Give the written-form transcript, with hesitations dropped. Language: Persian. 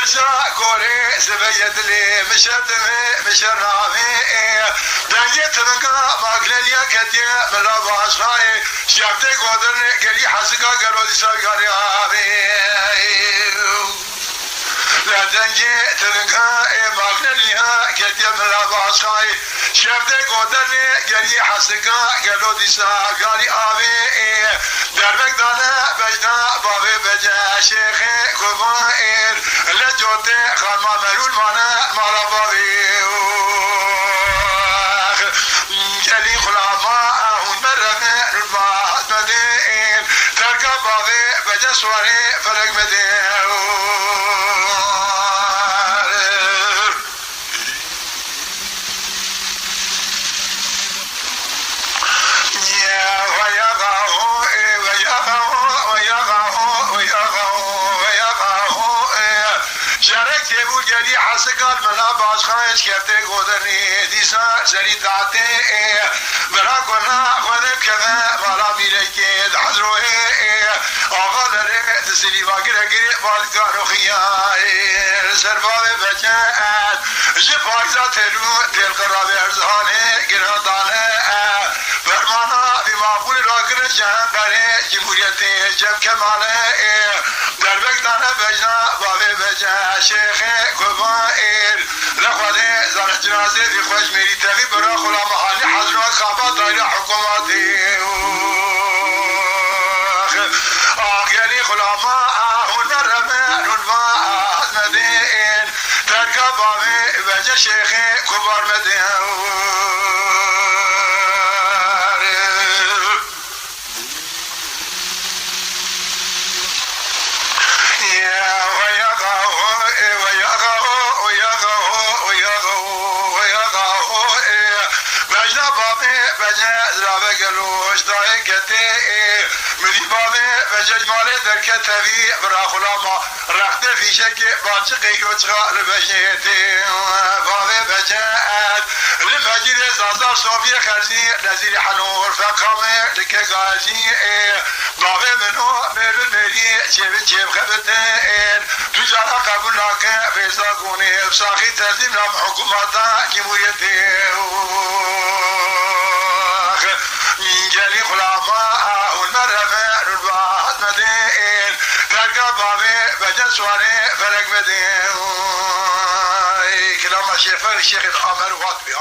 مشا كوري زبيد لي مشدمي مشرامي دنجت منقا ماكليا كديا ملا باشاي شافت قدر قلي حسقا قالوا دي ساقاري لا دنجت منقا ماكليا كديا ملا باشاي شافت قدر قلي حسقا قالوا دي ساقاري دربك دانا بجنا بابي بجا شيخ كبائر لجوت خالما ملول مانا مالا بابي جلي خلافا هون مرمي رباط مدين تركا بابي بجا سواري فرق مدين جدی حسقال ملا باش خواهش کرده گودنی دیسا سری داته برا کنا خودم کمه مالا میره که دحضروه آقا داره دسلی واگره گره بالکارو خیار سرباب بجد جه پایزا تلو دل قراب ارزانه گرادانه فرمانا بی معقول را گره جهن قره جمهوریت جم کماله دربک دانه بجنا بابه بجد شیخ كبائر لخوده زن جنازه في خوش ميري تغي برا خلا محالي حضرات خابات دايرة حكوماتي آقيالي خلا ما هون مرمى هون ما مدين تركا بامي بجا شيخي كبار مدين قالوش داي كتي ملي بابي بجمالي دركتبي برا خلاما رخت في شك باجقي وتغا لبشيتي بابي بجات لمجيد زازار صوفيا خرزي نزيل حنور فقامي لكغازي بابي منو ميلو ميلي شيب خبتين تجارة قبول لك بيزاقوني بساخي تنظيم لهم حكومة جمهوريتي جلي خلافا والمرمى رباط مدين تلقى بابي بجا سواري فرق مدين كلام الشيخ الأمر واطبي